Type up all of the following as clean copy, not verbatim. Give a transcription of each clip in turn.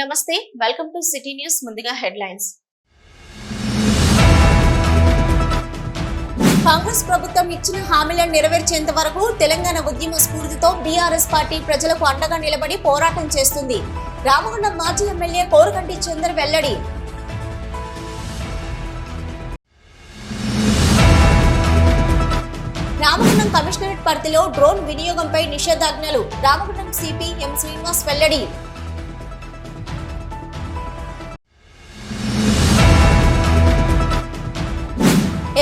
నమస్తే welcome to city news ముందుగా headlines Congress ప్రభుత్వం ఇచ్చిన హామీలను నెరవేర్చేంత వరకు తెలంగాణ ఉద్యమ స్ఫూర్తితో బీఆర్ఎస్ పార్టీ ప్రజలకు అండగా నిలబడి పోరాటం చేస్తుంది. రామగుండం మాజీ ఎమ్మెల్యే కోరుకంటి చందర్ వెల్లడి. రామగుండం కమిషనరేట్ పరిధిలో డ్రోన్ వినియోగంపై నిషేధాజ్ఞలు. రామగుండం సిపి ఎం శ్రీనివాస్ వెల్లడి.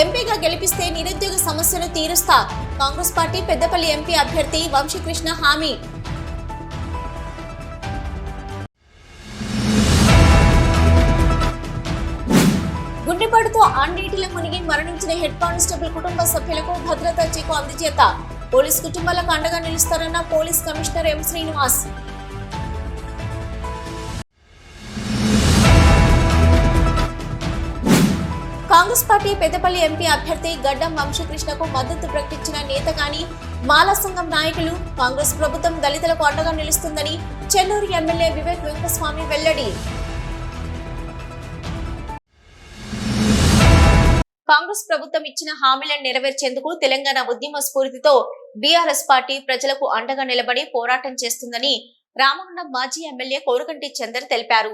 ఎంపీగా గెలిపిస్తే నిరుద్యోగ సమస్యను తీరుస్తా. కాంగ్రెస్ పార్టీ పెద్దపల్లి ఎంపీ అభ్యర్థి వంశీకృష్ణ హామీ. గుండెపాటుతో అన్నిటిలో మునిగి మరణించిన హెడ్ కానిస్టేబుల్ కుటుంబ సభ్యులకు భద్రతా చెక్కు అందజేత. పోలీస్ కుటుంబాలకు అండగా నిలుస్తారన్న police commissioner M Srinivas. Congress party Peddapalli MP అభ్యర్థి గడ్డం వంశీకృష్ణకు మద్దతు ప్రకటించిన నేత కానీ మాలా సంఘం నాయకులు. కాంగ్రెస్ ప్రభుత్వం దళితులకు అండగా నిలుస్తుందని చెన్నూరు ఎమ్మెల్యే వివేక్ వెంకటస్వామి వెల్లడి. కాంగ్రెస్ ప్రభుత్వం ఇచ్చిన హామీలను నెరవేర్చేందుకు తెలంగాణ ఉద్యమ స్ఫూర్తితో బీఆర్ఎస్ పార్టీ ప్రజలకు అండగా నిలబడి పోరాటం చేస్తుందని రామగుండం మాజీ ఎమ్మెల్యే కోరుకంటి చందర్ తెలిపారు.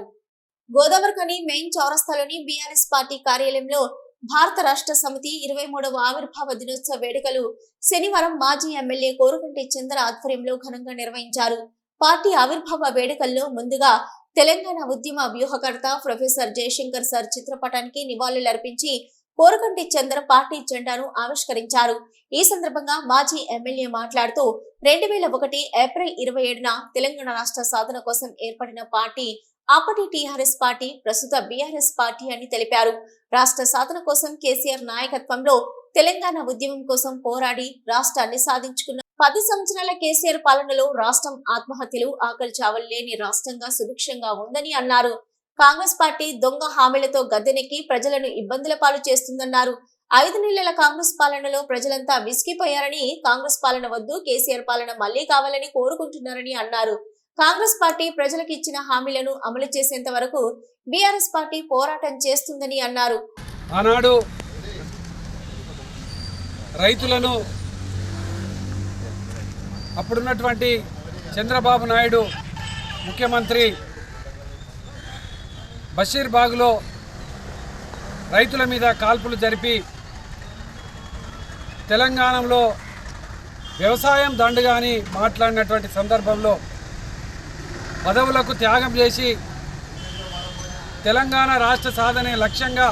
గోదావరిఖని మెయిన్ చౌరస్తాలోని బీఆర్ఎస్ పార్టీ కార్యాలయంలో భారత రాష్ట్ర సమితి 23వ ఆవిర్భావ దినోత్సవ వేడుకలు శనివారం మాజీ ఎమ్మెల్యే కోరుకంటి చందర్ ఆధ్వర్యంలో ఘనంగా నిర్వహించారు. పార్టీ ఆవిర్భావ వేడుకల్లో ముందుగా తెలంగాణ ఉద్యమ వ్యూహకర్త ప్రొఫెసర్ జయశంకర్ సార్ చిత్రపటానికి నివాళులర్పించి కోరుకంటి చందర్ పార్టీ జెండాను ఆవిష్కరించారు. ఈ సందర్భంగా మాజీ ఎమ్మెల్యే మాట్లాడుతూ 2001 ఏప్రిల్ 27న తెలంగాణ రాష్ట్ర సాధన కోసం ఏర్పడిన పార్టీ అప్పటి టీఆర్ఎస్ పార్టీ, ప్రస్తుత బీఆర్ఎస్ పార్టీ అని తెలిపారు. రాష్ట్ర సాధన కోసం కేసీఆర్ నాయకత్వంలో తెలంగాణ ఉద్యమం కోసం పోరాడి రాష్ట్రాన్ని సాధించుకున్న 10 సంవత్సరాల కేసీఆర్ పాలనలో రాష్ట్రం ఆత్మహత్యలు, ఆకలి చావలు లేని రాష్ట్రంగా సుభిక్షంగా ఉందని అన్నారు. కాంగ్రెస్ పార్టీ దొంగ హామీలతో గద్దెనెక్కి ప్రజలను ఇబ్బందుల పాలు చేస్తుందన్నారు. 5 నెలల కాంగ్రెస్ పాలనలో ప్రజలంతా విసిగిపోయారని, కాంగ్రెస్ పాలన వద్దు, కేసీఆర్ పాలన మళ్లీ కావాలని కోరుకుంటున్నారని అన్నారు. కాంగ్రెస్ పార్టీ ప్రజలకు ఇచ్చిన హామీలను అమలు చేసేంత వరకు బీఆర్ఎస్ పార్టీ పోరాటం చేస్తుందని అన్నారు. ఆనాడు రైతులను అప్పుడున్నటువంటి చంద్రబాబు నాయుడు ముఖ్యమంత్రి బషీర్బాగ్లో రైతుల మీద కాల్పులు జరిపి తెలంగాణలో వ్యవసాయం దండుగా అని మాట్లాడినటువంటి సందర్భంలో పదవులకు త్యాగం చేసి తెలంగాణ రాష్ట్ర సాధనే లక్ష్యంగా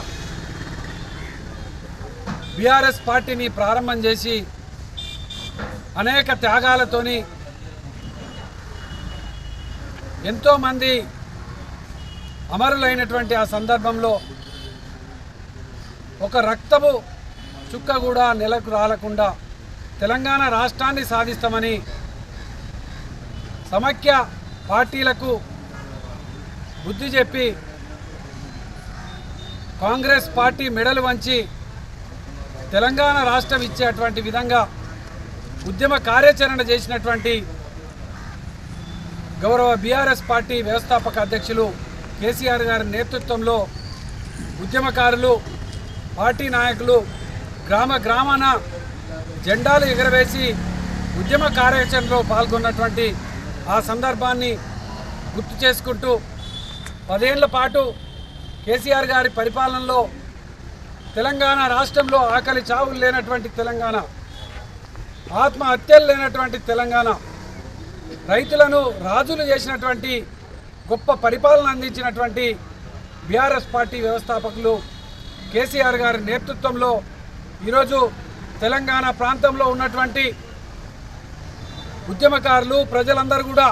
బీఆర్ఎస్ పార్టీని ప్రారంభం చేసి అనేక త్యాగాలతోని ఎంతోమంది అమరులైనటువంటి ఆ సందర్భంలో ఒక రక్తపు చుక్క కూడా నెలకు రాలకుండా తెలంగాణ రాష్ట్రాన్ని సాధిస్తామని సమైక్య పార్టీలకు బుద్ధి చెప్పి కాంగ్రెస్ పార్టీ మెడలు వంచి తెలంగాణ రాష్ట్రం ఇచ్చేటువంటి విధంగా ఉద్యమ కార్యాచరణ చేసినటువంటి గౌరవ బీఆర్ఎస్ పార్టీ వ్యవస్థాపక అధ్యక్షులు కేసీఆర్ గారి నేతృత్వంలో ఉద్యమకారులు, పార్టీ నాయకులు గ్రామాన జెండాలు ఎగరవేసి ఉద్యమ కార్యాచరణలో పాల్గొన్నటువంటి ఆ సందర్భాన్ని గుర్తు చేసుకుంటూ 10 ఏళ్ల పాటు కేసీఆర్ గారి పరిపాలనలో తెలంగాణ రాష్ట్రంలో ఆకలి చావులు లేనటువంటి తెలంగాణ, ఆత్మహత్యలు లేనటువంటి తెలంగాణ, రైతులను రాజులు చేసినటువంటి గొప్ప పరిపాలన అందించినటువంటి బీఆర్ఎస్ పార్టీ వ్యవస్థాపకులు కేసీఆర్ గారి నేతృత్వంలో ఈరోజు తెలంగాణ ప్రాంతంలో ఉన్నటువంటి ఉద్యమకారులు, ప్రజలందరూ కూడా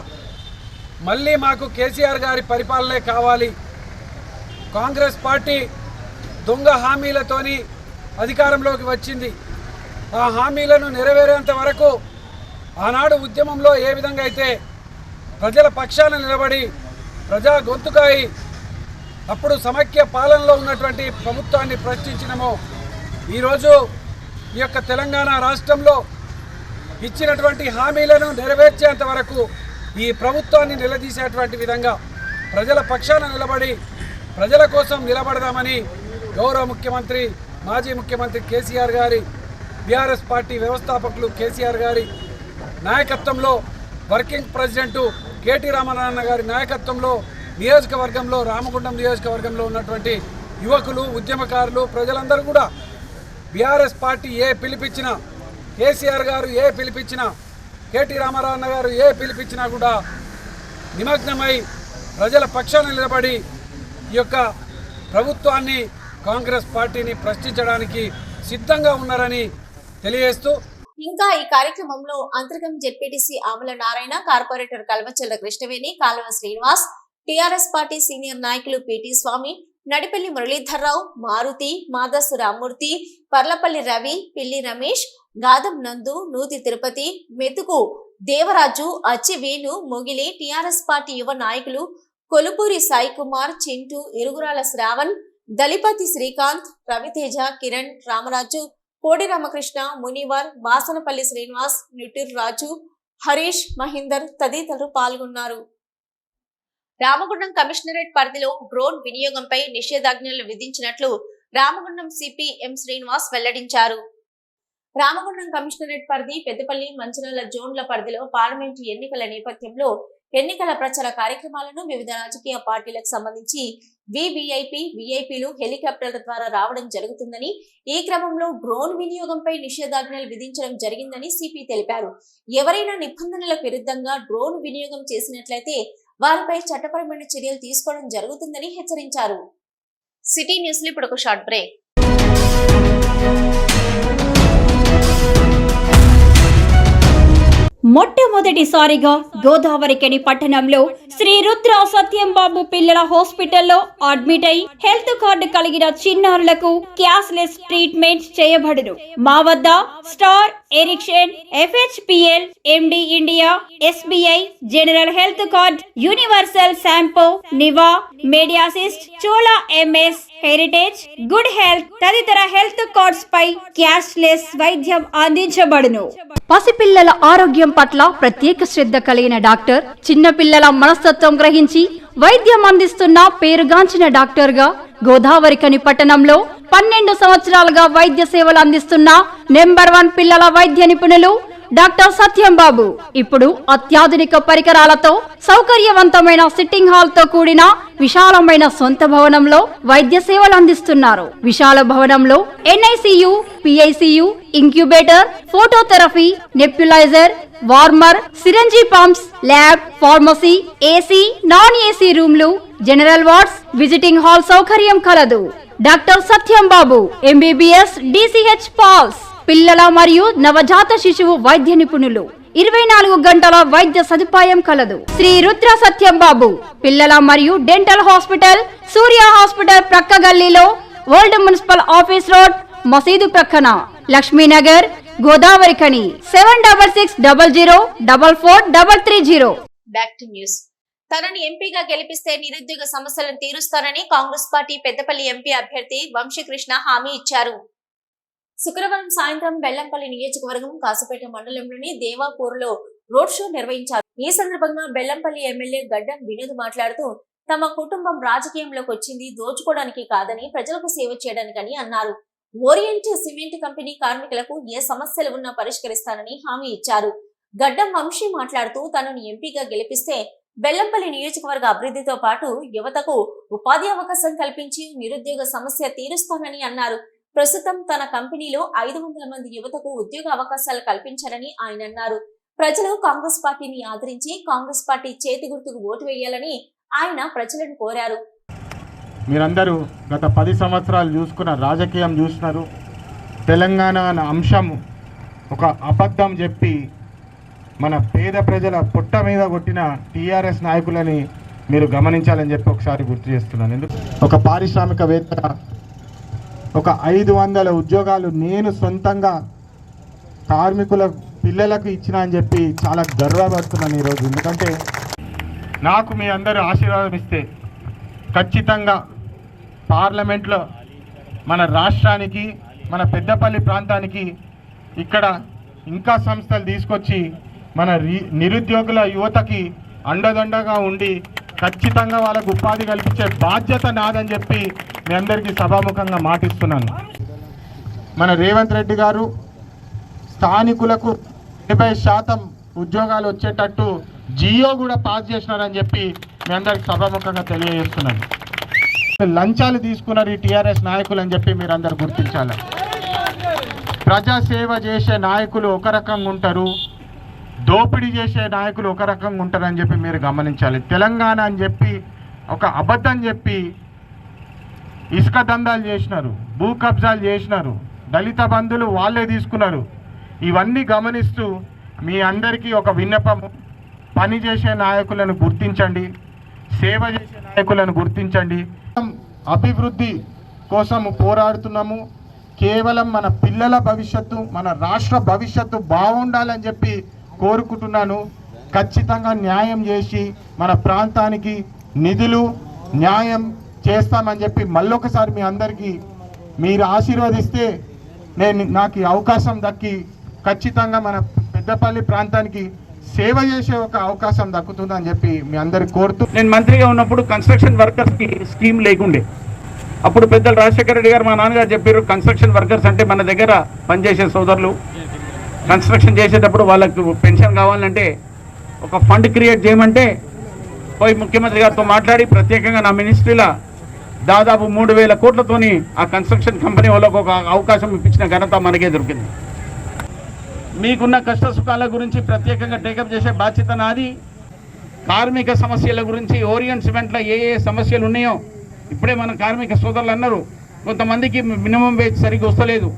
మళ్ళీ మాకు కేసీఆర్ గారి పరిపాలనే కావాలి, కాంగ్రెస్ పార్టీ దొంగ హామీలతోని అధికారంలోకి వచ్చింది, ఆ హామీలను నెరవేరేంత వరకు ఆనాడు ఉద్యమంలో ఏ విధంగా అయితే ప్రజల పక్షాన నిలబడి ప్రజా గొంతుకాయి అప్పుడు సమైక్య పాలనలో ఉన్నటువంటి ప్రభుత్వాన్ని ప్రశ్నించినమో ఈరోజు ఈ యొక్క తెలంగాణ రాష్ట్రంలో ఇచ్చినటువంటి హామీలను నెరవేర్చేంత వరకు ఈ ప్రభుత్వాన్ని నిలదీసేటువంటి విధంగా ప్రజల పక్షాన నిలబడి ప్రజల కోసం నిలబడదామని గౌరవ ముఖ్యమంత్రి మాజీ ముఖ్యమంత్రి కేసీఆర్ గారి బీఆర్ఎస్ పార్టీ వ్యవస్థాపకులు కేసీఆర్ గారి నాయకత్వంలో వర్కింగ్ ప్రెసిడెంటు కేటీ రామనారాయణ గారి నాయకత్వంలో నియోజకవర్గంలో రామగుండం నియోజకవర్గంలో ఉన్నటువంటి యువకులు ఉద్యమకారులు ప్రజలందరూ కూడా బీఆర్ఎస్ పార్టీ ఏ పిలిపించినా కేసీఆర్ గారు ఏ పిలిపించినా కేటీ రామారావు గారు ఏ పిలిపించినా కూడా నిమగ్నమై ప్రజల పక్షాన నిలబడి ఈ యొక్క ప్రభుత్వాన్ని కాంగ్రెస్ పార్టీని ప్రశ్నించడానికి సిద్ధంగా ఉన్నారని తెలియజేస్తూ ఇంకా ఈ కార్యక్రమంలో అంతర్గం జెడ్పీటీసీ ఆమల నారాయణ, కార్పొరేటర్ కల్వచల్ల కృష్ణవేణి, కాలువ శ్రీనివాస్, టీఆర్ఎస్ పార్టీ సీనియర్ నాయకులు పిటి స్వామి, నడిపెల్లి మురళీధర్రావు, మారుతి, మాదసు రామ్మూర్తి, పర్లపల్లి రవి, పిల్లి రమేష్, గాదం నందు, నూతి తిరుపతి, మెతుకు దేవరాజు, అచ్చి వేణు, మొగిలి, టీఆర్ఎస్ పార్టీ యువ నాయకులు కొలుపూరి సాయి కుమార్, చింటూ, ఇరుగురాల శ్రావణ్, దళిపతి శ్రీకాంత్, రవితేజ, కిరణ్, రామరాజు, కోడి రామకృష్ణ, మునివర్, వాసనపల్లి శ్రీనివాస్, నిటూర్ రాజు, హరీష్, మహేందర్ తదితరులు పాల్గొన్నారు. రామగుండం కమిషనరేట్ పరిధిలో డ్రోన్ వినియోగంపై నిషేధాజ్ఞలు విధించినట్లు రామగుండం సిపి ఎం శ్రీనివాస్ వెల్లడించారు. రామగుండం కమిషనరేట్ పరిధి, పెద్దపల్లి, మంచిర్యాల జోన్ల పరిధిలో పార్లమెంటు ఎన్నికల నేపథ్యంలో ఎన్నికల ప్రచార కార్యక్రమాలను వివిధ రాజకీయ పార్టీలకు సంబంధించి విఐపీలు హెలికాప్టర్ల ద్వారా రావడం జరుగుతుందని, ఈ క్రమంలో డ్రోన్ వినియోగంపై నిషేధాజ్ఞలు విధించడం జరిగిందని సిపి తెలిపారు. ఎవరైనా నిబంధనలకు విరుద్ధంగా డ్రోన్ వినియోగం చేసినట్లయితే వారిపై చట్టపరమైన చర్యలు తీసుకోవడం జరుగుతుందని హెచ్చరించారు. సిటీ న్యూస్ లో ఇప్పుడు ఒక షార్ట్ బ్రేక్. మొట్టమొదటిసారిగా గోదావరికని పట్టణంలో శ్రీ రుద్ర సత్యంబాబు పిల్లల హాస్పిటల్లో అడ్మిట్ అయి హెల్త్ కార్డు కలిగిన చిన్నారులకు క్యాష్లెస్ ట్రీట్మెంట్ చేయబడును. మా వద్ద Star, Ericson, FHPL, MD India, SBI, general health card, Universal Sompo, Niva, Medi Assist, Chola MS, Heritage, good health తదితర హెల్త్ కార్డ్స్ పై క్యాష్లెస్ వైద్యం అందించబడును. పసిపిల్లల ఆరోగ్యం పట్ల ప్రత్యేక శ్రద్ధ కలిగిన డాక్టర్, చిన్న పిల్లల మనస్తత్వం గ్రహించి వైద్యం అందిస్తున్న పేరుగాంచిన డాక్టర్ గా గోదావరికని పట్టణంలో 12 సంవత్సరాలుగా వైద్య సేవలు అందిస్తున్న నంబర్ 1 పిల్లల వైద్య నిపుణులు డాక్టర్ సత్యంబాబు ఇప్పుడు అత్యాధునిక పరికరాలతో సౌకర్యవంతమైన సిట్టింగ్ హాల్ తో కూడిన విశాలమైన సొంత భవనంలో వైద్య సేవలు అందిస్తున్నారు. విశాల భవనంలో NICU, PICU, incubator, phototherapy, nebuliser, warmer, syringe pumps, lab, pharmacy, AC, non AC రూమ్లు, జనరల్ వార్డ్స్, విజిటింగ్ హాల్ సౌకర్యం కలదు. Doctor Satyambabu MBBS, DCH PALS, పిల్లల మరియు నవజాత శిశువు వైద్య నిపుణులు, 24 గంటల వైద్య సదుపాయం కలదు. శ్రీ రుద్ర సత్యంబాబు పిల్లల మరియు డెంటల్ హాస్పిటల్, సూర్య హాస్పిటల్ ప్రక్క గల్లీలో, ఓల్డ్ మున్సిపల్ ఆఫీస్ రోడ్, మసీదు ప్రక్కన, Lakshmi Nagar, Godavarikhani. 7600004430. Back to news. తనని ఎంపీగా గెలిపిస్తే నిరుద్యోగ సమస్యలను తీరుస్తారని కాంగ్రెస్ పార్టీ పెద్దపల్లి ఎంపీ అభ్యర్థి వంశీకృష్ణ హామీ ఇచ్చారు. శుక్రవారం సాయంత్రం బెల్లంపల్లి నియోజకవర్గం కాసుపేట మండలంలోని దేవాపూర్లో రోడ్ షో నిర్వహించారు. ఈ సందర్భంగా బెల్లంపల్లి ఎమ్మెల్యే గడ్డం వినోద్ మాట్లాడుతూ తమ కుటుంబం రాజకీయంలోకి వచ్చింది దోచుకోవడానికి కాదని ప్రజలకు సేవ చేయడానికని అన్నారు. ఓరియంట్ సిమెంట్ కంపెనీ కార్మికులకు ఏ సమస్యలు ఉన్నా పరిష్కరిస్తానని హామీ ఇచ్చారు. గడ్డం వంశీ మాట్లాడుతూ తనను ఎంపీగా గెలిపిస్తే బెల్లంపల్లి నియోజకవర్గ అభివృద్ధితో పాటు యువతకు ఉపాధి అవకాశం కల్పించి నిరుద్యోగ సమస్య తీరుస్తానని అన్నారు. ప్రస్తుతం తన కంపెనీలో 500 మంది యువతకు ఉద్యోగ అవకాశాలు కల్పించారని ఆయన అన్నారు. ప్రజలు కాంగ్రెస్ పార్టీని ఆదరించి కాంగ్రెస్ పార్టీ చేతి గుర్తుకు ఓటు వేయాలని ఆయన ప్రజలను కోరారు. మీరందరూ గత 10 సంవత్సరాలు చూసుకున్న రాజకీయం చూస్తున్నారు. తెలంగాణ అనే అంశం ఒక అబద్ధం చెప్పి మన పేద ప్రజల పొట్ట మీద కొట్టిన TRS నాయకులని మీరు గమనించాలని చెప్పి ఒకసారి గుర్తు చేస్తున్నాను. ఎందుకు ఒక పారిశ్రామికవేత్త ఒక 500 ఉద్యోగాలు నేను సొంతంగా కార్మికుల పిల్లలకు ఇచ్చిన అని చెప్పి చాలా గర్వపడుతున్నాను ఈరోజు. ఎందుకంటే నాకు మీ అందరూ ఆశీర్వాదం ఇస్తే ఖచ్చితంగా పార్లమెంట్లో మన రాష్ట్రానికి మన పెద్దపల్లి ప్రాంతానికి ఇక్కడ ఇంకా సంస్థలు తీసుకొచ్చి మన నిరుద్యోగుల యువతకి అండదండగా ఉండి ఖచ్చితంగా వాళ్ళకు ఉపాధి కల్పించే బాధ్యత నాదని చెప్పి మీ అందరికీ సభాముఖంగా మాటిస్తున్నాను. మన రేవంత్ రెడ్డి గారు స్థానికులకు 80% ఉద్యోగాలు వచ్చేటట్టు జియో కూడా పాస్ చేసినారని చెప్పి మీ అందరికి సభాముఖంగా తెలియజేస్తున్నాను. లంచాలు తీసుకున్నారు ఈ టీఆర్ఎస్ నాయకులు అని చెప్పి మీరు అందరు గుర్తించాలి. ప్రజాసేవ చేసే నాయకులు ఒక రకంగా ఉంటారు, దోపిడీ చేసే నాయకులు ఒక రకంగా ఉంటారని చెప్పి మీరు గమనించాలి. తెలంగాణ అని చెప్పి ఒక అబద్ధం చెప్పి ఇసుక దందాలు చేసినారు, భూ కబ్జాలు చేసినారు, దళిత బంధువులు వాళ్ళే తీసుకున్నారు. ఇవన్నీ గమనిస్తూ మీ అందరికీ ఒక విన్నపము, పని చేసే నాయకులను గుర్తించండి, సేవ చేసే నాయకులను గుర్తించండి. అభివృద్ధి కోసం పోరాడుతున్నాము. కేవలం మన పిల్లల భవిష్యత్తు, మన రాష్ట్ర భవిష్యత్తు బాగుండాలని చెప్పి కోరుకుంటున్నాను. ఖచ్చితంగా న్యాయం చేసి మన ప్రాంతానికి నిధులు న్యాయం చేస్తామని చెప్పి మళ్ళొకసారి మీ అందరికీ మీరు ఆశీర్వదిస్తే నాకు ఈ అవకాశం దక్కి ఖచ్చితంగా మన పెద్దపల్లి ప్రాంతానికి సేవ చేసే ఒక అవకాశం దక్కుతుందని చెప్పి మీ అందరికి కోరుతూ, నేను మంత్రిగా ఉన్నప్పుడు కన్స్ట్రక్షన్ వర్కర్స్కి స్కీమ్ లేకుండే. అప్పుడు పెద్దలు రాజశేఖర రెడ్డి గారు మా నాన్నగారు చెప్పారు, కన్స్ట్రక్షన్ వర్కర్స్ అంటే మన దగ్గర పనిచేసే సోదరులు కన్స్ట్రక్షన్ చేసేటప్పుడు వాళ్ళకు పెన్షన్ కావాలంటే ఒక ఫండ్ క్రియేట్ చేయమంటే పోయి ముఖ్యమంత్రి గారితో మాట్లాడి ప్రత్యేకంగా నా మినిస్ట్రీలో దాదాపు 3,000 కోట్లతోని ఆ కన్స్ట్రక్షన్ కంపెనీ వాళ్ళకు ఒక అవకాశం ఇప్పించిన ఘనత మనకే దొరికింది. మీకున్న కష్ట సుఖాల గురించి ప్రత్యేకంగా టేకప్ చేసే బాధ్యత నాది. కార్మిక సమస్యల గురించి ఓరియంట్ సిమెంట్లో ఏ సమస్యలు ఉన్నాయో ఇప్పుడే మన కార్మిక సోదరులు అన్నారు. కొంతమందికి మినిమం వేజ్ సరిగ్గా వస్తలేదు,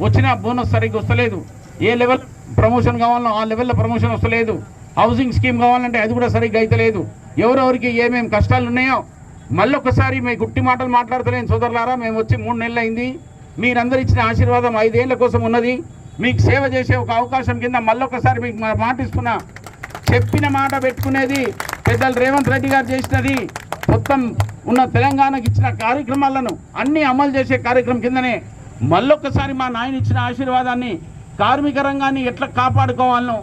వచ్చిన బోనస్ సరిగ్గా వస్తలేదు, ఏ లెవెల్ ప్రమోషన్ కావాలనో ఆ లెవెల్లో ప్రమోషన్ వస్తలేదు, హౌసింగ్ స్కీమ్ కావాలంటే అది కూడా సరిగ్గా అయితలేదు. ఎవరెవరికి ఏమేమి కష్టాలు ఉన్నాయో మళ్ళొకసారి మీ గుట్టి మాటలు మాట్లాడతలేని సోదరులారా, మేము వచ్చి 3 నెలలు అయింది. మీరందరూ ఇచ్చిన ఆశీర్వాదం 5 ఏళ్ల కోసం ఉన్నది. మీకు సేవ చేసే ఒక అవకాశం కింద మళ్ళొకసారి మీకు మాటిస్తున్నా. చెప్పిన మాట పెట్టుకునేది పెద్దలు రేవంత్ రెడ్డి గారు చేసినది. మొత్తం ఉన్న తెలంగాణకి ఇచ్చిన కార్యక్రమాలను అన్నీ అమలు చేసే కార్యక్రమం కిందనే మళ్ళొకసారి మా నాయన ఇచ్చిన ఆశీర్వాదాన్ని, కార్మిక రంగాన్ని ఎట్లా కాపాడుకోవాలనో,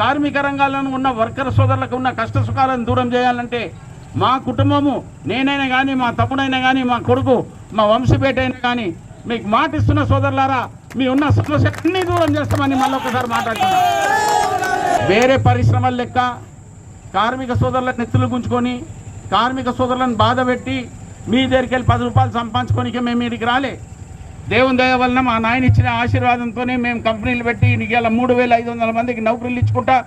కార్మిక రంగాలను ఉన్న వర్కర్ సోదరులకు ఉన్న కష్ట సుఖాలను దూరం చేయాలంటే మా కుటుంబము, నేనైనా కానీ, మా తమ్ముడైనా కానీ, మా కొడుకు, మా వంశపేట అయినా కానీ మీకు మాటిస్తున్న సోదరులారా, మీ ఉన్న సమస్యలన్నీ దూరం చేస్తామని మళ్ళొకసారి మాట్లాడుతున్నాం. వేరే పరిశ్రమల లెక్క కార్మిక సోదరులను నెత్తులు గుంచుకొని కార్మిక సోదరులను బాధ పెట్టి మీ దగ్గరికి వెళ్ళి 10 రూపాయలు సంపాదించుకోనికే మేము ఇక్కడికి రాలే. దేవుని దయ వలన మా నాయన ఇచ్చిన ఆశీర్వాదంతోనే మేము కంపెనీలు పెట్టి ఇవాళ 3,500 మందికి నౌకరీలు ఇచ్చుకుంటా,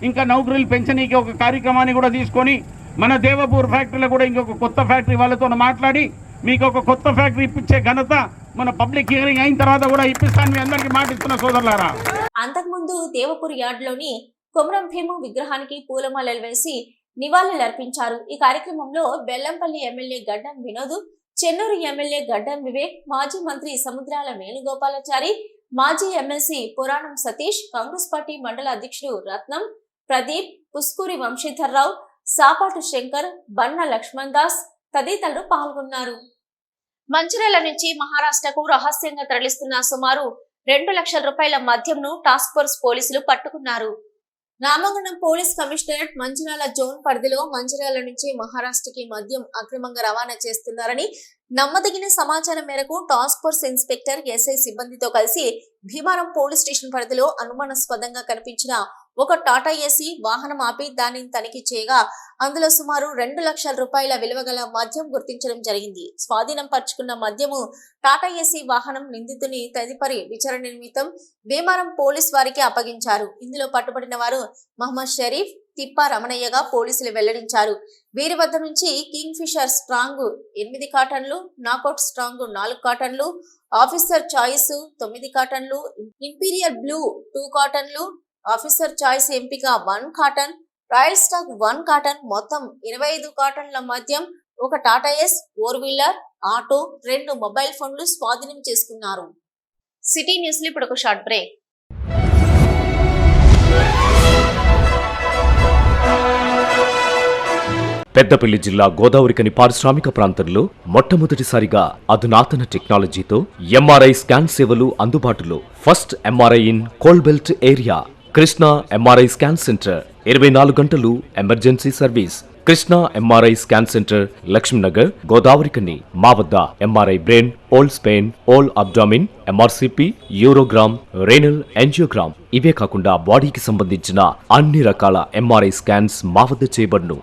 ఇంకా నౌకరీలు పెంచనీకి ఒక కార్యక్రమాన్ని కూడా తీసుకొని మన దేవపూర్ ఫ్యాక్టరీలో కూడా ఇంకొక కొత్త ఫ్యాక్టరీ వాళ్ళతో మాట్లాడి మీకు ఒక కొత్త ఫ్యాక్టరీ ఇప్పించే ఘనత మన పబ్లిక్ హియరింగ్ అయిన తర్వాత కూడా ఇప్పిస్తాను మీ అందరికీ మాటిస్తున్న సోదరులారా. అంతకుముందు దేవపూర్ యార్డులోని కొమరం భీము విగ్రహానికి పూలమాలలు వేసి నివాళులర్పించారు. ఈ కార్యక్రమంలో బెల్లంపల్లి ఎమ్మెల్యే గడ్డం వినోద్, చెన్నూరు ఎమ్మెల్యే గడ్డం వివేక్, మాజీ మంత్రి సముద్రాల వేణుగోపాలాచారి, మాజీ ఎమ్మెల్సీ పురాణం సతీష్, కాంగ్రెస్ పార్టీ మండల అధ్యక్షుడు రత్నం, ప్రదీప్, పుస్కూరి వంశీధర్రావు, సాపాటు శంకర్, బన్న లక్ష్మణ్ దాస్ తదితరులు పాల్గొన్నారు. మంచిర్యాల నుంచి మహారాష్ట్రకు రహస్యంగా తరలిస్తున్న సుమారు 2 లక్షల రూపాయల మద్యంను టాస్క్ ఫోర్స్ పోలీసులు పట్టుకున్నారు. Ramagundam police commissionerate Mancherial zone పరిధిలో మంచిర్యాల నుంచి మహారాష్ట్రకి మద్యం అక్రమంగా రవాణా చేస్తున్నారని నమ్మదగిన సమాచారం మేరకు టాస్క్ ఫోర్స్ ఇన్స్పెక్టర్ ఎస్ఐ సిబ్బందితో కలిసి భీమారం పోలీస్ స్టేషన్ పరిధిలో అనుమానాస్పదంగా కనిపించిన ఒక టాటా ఏసీ వాహనం ఆపి దానిని తనిఖీ చేయగా అందులో సుమారు 2 లక్షల రూపాయల విలువ గల మద్యం గుర్తించడం జరిగింది. స్వాధీనం పరుచుకున్న మద్యము టాటా ఏసీ వాహనం నిందితుని తదుపరి విచారణ నిమిత్తం భీమారం పోలీస్ వారికి అప్పగించారు. ఇందులో పట్టుబడిన వారు మహమ్మద్ షరీఫ్, తిప్పా రమణయ్యగా పోలీసులు వెల్లడించారు. వీరి వద్ద నుంచి కింగ్ ఫిషర్ స్ట్రాంగ్ 8 కాటన్లు, నాకౌట్ స్ట్రాంగ్ 4 కాటన్లు, ఆఫీసర్ చాయిస్ 9 కాటన్లు, ఇంపీరియల్ బ్లూ 2 కాటన్లు, ఆఫీసర్ చాయిస్ ఎంపిక 1 కాటన్, రాయల్ స్టాక్ 1 కాటన్, మొత్తం 25 కాటన్ల మద్యం, ఒక Tata Ace 4 wheeler, auto, 2 mobile ఫోన్లు స్వాధీనం చేసుకున్నారు. సిటీ న్యూస్ లో ఇప్పుడు ఒక షార్ట్ బ్రేక్. పెద్దపల్లి జిల్లా గోదావరికని పారిశ్రామిక ప్రాంతంలో మొట్టమొదటిసారిగా అధునాతన టెక్నాలజీతో ఎంఆర్ఐ స్కాన్ సేవలు అందుబాటులో. First MRI in coal belt area. Krishna MRI scan centre 24 గంటలు emergency service. Krishna MRI scan centre Lakshminagar Godavarikhani మా వద్ద MRI brain, whole spine, whole abdomen, MRCP, urogram, renal angiogram ఇవే కాకుండా బాడీకి సంబంధించిన అన్ని రకాల ఎంఆర్ఐ స్కాన్స్ మా వద్ద చేయబడును.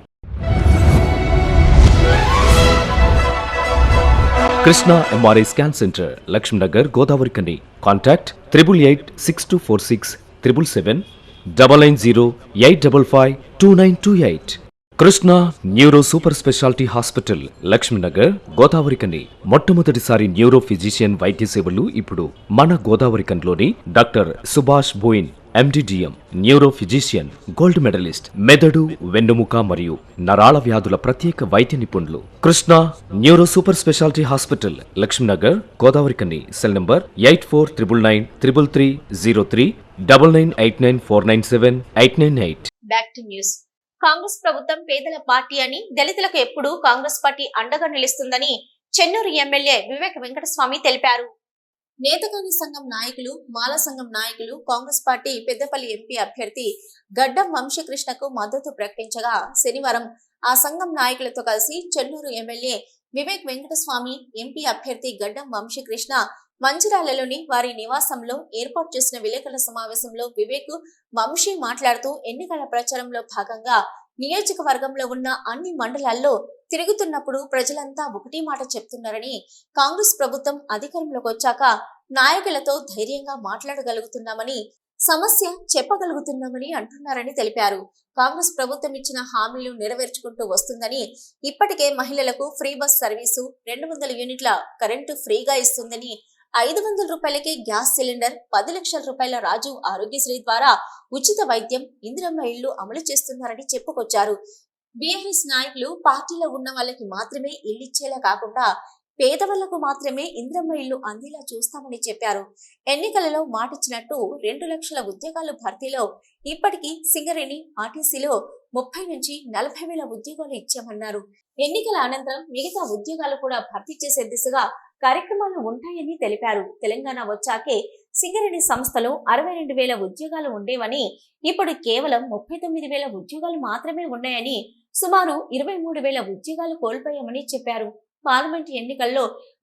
Krishna MRI scan centre Lakshminagar Godavarikhani. Contact 888646 777 99085552928. Krishna neuro super speciality hospital Lakshminagar Godavarikhani. మొట్టమొదటిసారి న్యూరో ఫిజిషియన్ వైద్య సేవలు ఇప్పుడు మన గోదావరికన్లోని doctor Subhash Boin MD DM, neuro physician, gold medalist, మెదడు, వెన్నుముక మరియు నరాల వ్యాధుల ప్రత్యేక వైద్య నిపుణులు. Krishna neuro super speciality hospital Lakshminagar Godavarikhani. Cell number 84993303 9989497898. Back to news. Congress ప్రభుత్వం పేదల పార్టీ అని, దళితులకు ఎప్పుడూ కాంగ్రెస్ పార్టీ అండగా నిలుస్తుందని చెన్నూరు ఎమ్మెల్యే వివేక్ వెంకటస్వామి తెలిపారు. నేతకాని సంఘం నాయకులు, మాల సంఘం నాయకులు కాంగ్రెస్ పార్టీ పెద్దపల్లి ఎంపీ అభ్యర్థి గడ్డం వంశీకృష్ణకు మద్దతు ప్రకటించగా శనివారం ఆ సంఘం నాయకులతో కలిసి చెన్నూరు ఎమ్మెల్యే వివేక్ వెంకటస్వామి ఎంపీ అభ్యర్థి గడ్డం వంశీకృష్ణ మంచిర్యాలలోని వారి నివాసంలో ఏర్పాటు చేసిన విలేకరుల సమావేశంలో వివేక్ వంశీ మాట్లాడుతూ ఎన్నికల ప్రచారంలో భాగంగా నియోజకవర్గంలో ఉన్న అన్ని మండలాల్లో తిరుగుతున్నప్పుడు ప్రజలంతా ఒకటి మాట చెప్తున్నారని, కాంగ్రెస్ ప్రభుత్వం అధికారంలోకి వచ్చాక నాయకులతో ధైర్యంగా మాట్లాడగలుగుతున్నామని, సమస్య చెప్పగలుగుతున్నామని అంటున్నారని తెలిపారు. కాంగ్రెస్ ప్రభుత్వం ఇచ్చిన హామీలు నెరవేర్చుకుంటూ వస్తుందని, ఇప్పటికే మహిళలకు ఫ్రీ బస్ సర్వీసు, 200 యూనిట్ల కరెంటు ఫ్రీగా ఇస్తుందని, 500 రూపాయలకే గ్యాస్ సిలిండర్, 10 లక్షల రూపాయల రాజు ఆరోగ్యశ్రీ ద్వారా ఉచిత వైద్యం, ఇందిరమ్మ ఇళ్లు అమలు చేస్తున్నారని చెప్పుకొచ్చారు. బీఆర్ఎస్ నాయకులు పార్టీలో ఉన్న వాళ్ళకి మాత్రమే ఇల్లిచ్చేలా కాకుండా పేదవాళ్లకు మాత్రమే ఇందిరమ్మ ఇళ్లు అందేలా చూస్తామని చెప్పారు. ఎన్నికలలో మాటిచ్చినట్టు 2 లక్షల ఉద్యోగాలు భర్తీలో ఇప్పటికీ సింగరేణి, ఆర్టీసీలో 30 నుంచి 40 వేల ఉద్యోగాలు ఇచ్చామన్నారు. ఎన్నికల అనంతరం మిగతా ఉద్యోగాలు కూడా భర్తీ చేసే దిశగా కార్యక్రమాలు ఉంటాయని తెలిపారు. తెలంగాణ వచ్చాకే సింగరేణి సంస్థలో 62 వేల ఉద్యోగాలు ఉండేవని, ఇప్పుడు కేవలం 39 వేల ఉద్యోగాలు మాత్రమే ఉన్నాయని, సుమారు 23 వేల ఉద్యోగాలు కోల్పోయామని చెప్పారు. పార్లమెంట్ ఎన్నికల్లో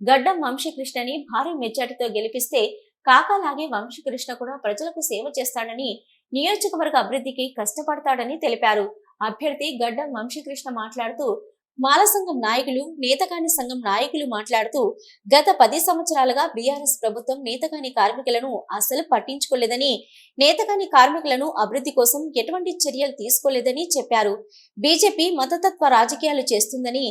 గడ్డం వంశీకృష్ణని భారీ మెజార్టీతో గెలిపిస్తే కాకాలాగే వంశీకృష్ణ కూడా ప్రజలకు సేవ చేస్తాడని, నియోజకవర్గ అభివృద్ధికి కష్టపడతాడని తెలిపారు. అభ్యర్థి గడ్డం వంశీకృష్ణ మాట్లాడుతూ మాల సంఘం నాయకులు, నేతకాని సంఘం నాయకులు మాట్లాడుతూ గత 10 సంవత్సరాలుగా బీఆర్ఎస్ ప్రభుత్వం నేతకాని కార్మికులను అసలు పట్టించుకోలేదని, నేతకాని కార్మికులను అభివృద్ధి కోసం ఎటువంటి చర్యలు తీసుకోలేదని చెప్పారు. బీజేపీ మతతత్వ రాజకీయాలు చేస్తుందని,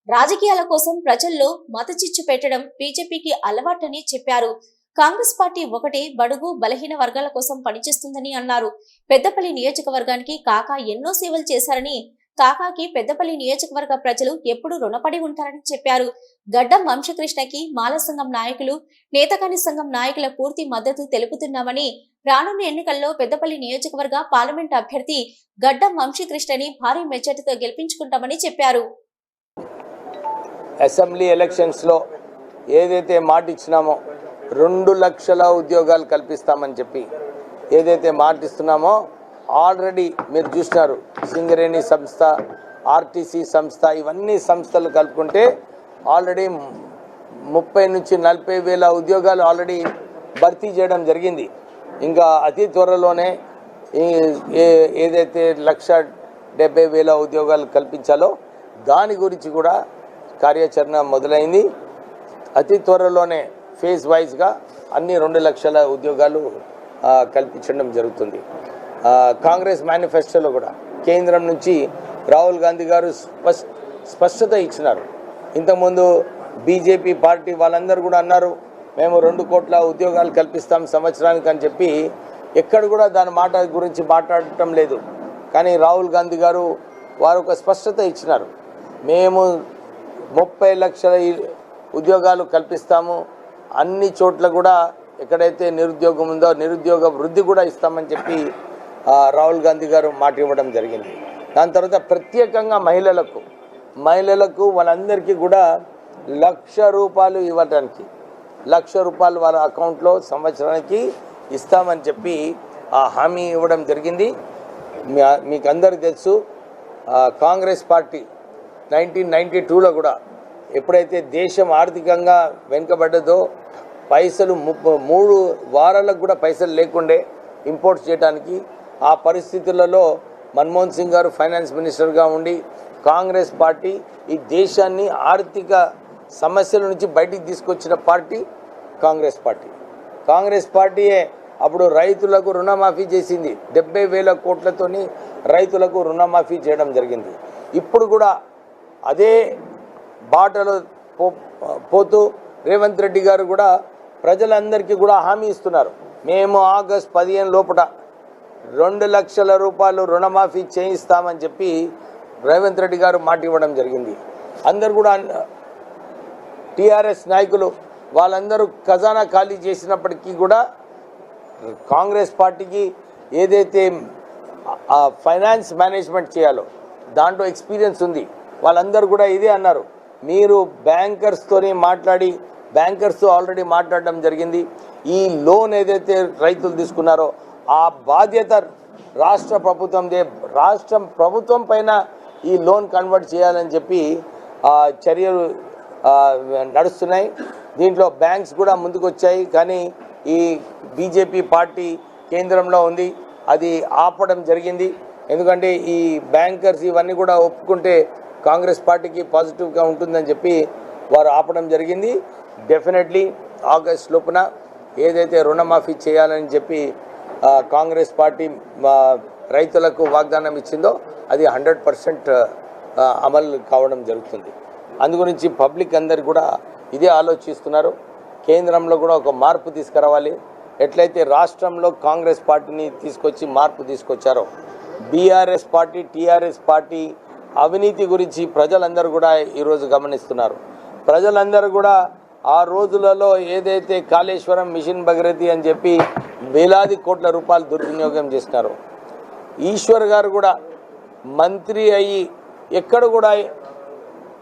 రాజకీయాల కోసం ప్రజల్లో మతచిచ్చు పెట్టడం బీజేపీకి అలవాటని చెప్పారు. కాంగ్రెస్ పార్టీ ఒకటే బడుగు బలహీన వర్గాల కోసం పనిచేస్తుందని అన్నారు. పెద్దపల్లి నియోజకవర్గానికి కాకా ఎన్నో సేవలు చేశారని, కాకాకి పెద్దపల్లి నియోజకవర్గ ప్రజలు ఎప్పుడు రుణపడి ఉంటారని చెప్పారు. గడ్డం వంశకృష్ణకి మాల సంఘం నాయకులు, నేతకాని సంఘం నాయకుల పూర్తి మద్దతు తెలుపుతున్నామని, రానున్న ఎన్నికల్లో పెద్దపల్లి నియోజకవర్గ పార్లమెంట్ అభ్యర్థి గడ్డం వంశకృష్ణని భారీ మెజార్టీతో గెలిపించుకుంటామని చెప్పారు. అసెంబ్లీ ఎలక్షన్స్ లో ఏదైతే మాట ఇచ్చినామో 2 లక్షల ఉద్యోగాలు కల్పిస్తామని చెప్పి ఏదైతే మాట ఇస్తున్నామో ఆల్రెడీ మీరు చూసినారు. సింగరేణి సంస్థ, ఆర్టీసీ సంస్థ, ఇవన్నీ సంస్థలు కలుపుకుంటే ఆల్రెడీ 30 నుంచి 40 వేల ఉద్యోగాలు ఆల్రెడీ భర్తీ చేయడం జరిగింది. ఇంకా అతి త్వరలోనే ఏదైతే 1,70,000 ఉద్యోగాలు కల్పించాలో దాని గురించి కూడా కార్యాచరణ మొదలైంది. అతి త్వరలోనే ఫేజ్ వైజ్గా అన్ని 2 లక్షల ఉద్యోగాలు కల్పించడం జరుగుతుంది. కాంగ్రెస్ మేనిఫెస్టోలో కూడా కేంద్రం నుంచి రాహుల్ గాంధీ గారు స్పష్టత ఇచ్చినారు. ఇంతకుముందు బీజేపీ పార్టీ వాళ్ళందరూ కూడా అన్నారు మేము 2 కోట్ల ఉద్యోగాలు కల్పిస్తాం సంవత్సరానికి అని చెప్పి, ఎక్కడ కూడా దాని మాట గురించి మాట్లాడటం లేదు. కానీ రాహుల్ గాంధీ గారు వారు ఒక స్పష్టత ఇచ్చినారు, మేము 30 లక్షల ఉద్యోగాలు కల్పిస్తాము, అన్ని చోట్ల కూడా ఎక్కడైతే నిరుద్యోగం ఉందో నిరుద్యోగ వృద్ధి కూడా ఇస్తామని చెప్పి రాహుల్ గాంధీ గారు మాట ఇవ్వడం జరిగింది. దాని తర్వాత ప్రత్యేకంగా మహిళలకు వాళ్ళందరికీ కూడా 1,00,000 రూపాయలు ఇవ్వడానికి, 1,00,000 రూపాయలు వాళ్ళ అకౌంట్లో సంవత్సరానికి ఇస్తామని చెప్పి ఆ హామీ ఇవ్వడం జరిగింది. మీకు అందరికీ తెలుసు కాంగ్రెస్ పార్టీ 1992లో కూడా ఎప్పుడైతే దేశం ఆర్థికంగా వెనుకబడ్డదో పైసలు 3 వారాలకు కూడా పైసలు లేకుండే ఇంపోర్ట్ చేయడానికి, ఆ పరిస్థితులలో మన్మోహన్ సింగ్ గారు ఫైనాన్స్ మినిస్టర్గా ఉండి కాంగ్రెస్ పార్టీ ఈ దేశాన్ని ఆర్థిక సమస్యల నుంచి బయటికి తీసుకొచ్చిన పార్టీ కాంగ్రెస్ పార్టీ. కాంగ్రెస్ పార్టీయే అప్పుడు రైతులకు రుణమాఫీ చేసింది. 70,000 కోట్లతోని రైతులకు రుణమాఫీ చేయడం జరిగింది. ఇప్పుడు కూడా అదే బాటలో పోతూ రేవంత్ రెడ్డి గారు కూడా ప్రజలందరికీ కూడా హామీ ఇస్తున్నారు. మేము ఆగస్టు 15 లోపల 2 లక్షల రూపాయలు రుణమాఫీ చేయిస్తామని చెప్పి రేవంత్ రెడ్డి గారు మాట ఇవ్వడం జరిగింది. అందరు కూడా టీఆర్ఎస్ నాయకులు వాళ్ళందరూ ఖజానా ఖాళీ చేసినప్పటికీ కూడా కాంగ్రెస్ పార్టీకి ఏదైతే ఫైనాన్స్ మేనేజ్మెంట్ చేయాలో దాంట్లో ఎక్స్పీరియన్స్ ఉంది. వాళ్ళందరూ కూడా ఇదే అన్నారు, మీరు బ్యాంకర్స్తోని మాట్లాడి, బ్యాంకర్స్తో ఆల్రెడీ మాట్లాడడం జరిగింది. ఈ లోన్ ఏదైతే రైతులు తీసుకున్నారో ఆ బాధ్యత రాష్ట్ర ప్రభుత్వందే, రాష్ట్ర ప్రభుత్వం పైన ఈ లోన్ కన్వర్ట్ చేయాలని చెప్పి చర్యలు నడుస్తున్నాయి. దీంట్లో బ్యాంక్స్ కూడా ముందుకు వచ్చాయి. కానీ ఈ బీజేపీ పార్టీ కేంద్రంలో ఉంది, అది ఆపడం జరిగింది. ఎందుకంటే ఈ బ్యాంకర్స్ ఇవన్నీ కూడా ఒప్పుకుంటే కాంగ్రెస్ పార్టీకి పాజిటివ్గా ఉంటుందని చెప్పి వారు ఆపడం జరిగింది. డెఫినెట్లీ ఆగస్ట్ లోపున ఏదైతే రుణమాఫీ చేయాలని చెప్పి కాంగ్రెస్ పార్టీ రైతులకు వాగ్దానం ఇచ్చిందో అది 100% అమలు కావడం జరుగుతుంది. అందుగురించి పబ్లిక్ అందరు కూడా ఇదే ఆలోచిస్తున్నారు. కేంద్రంలో కూడా ఒక మార్పు తీసుకురావాలి. ఎట్లయితే రాష్ట్రంలో కాంగ్రెస్ పార్టీని తీసుకొచ్చి మార్పు తీసుకొచ్చారో, బీఆర్ఎస్ పార్టీ, టీఆర్ఎస్ పార్టీ అవినీతి గురించి ప్రజలందరూ కూడా ఈరోజు గమనిస్తున్నారు. ప్రజలందరూ కూడా ఆ రోజులలో ఏదైతే కాళేశ్వరం మిషన్ భగీరథి అని చెప్పి వేలాది కోట్ల రూపాయలు దుర్వినియోగం చేసినారు. ఈశ్వర్ గారు కూడా మంత్రి అయ్యి ఎక్కడ కూడా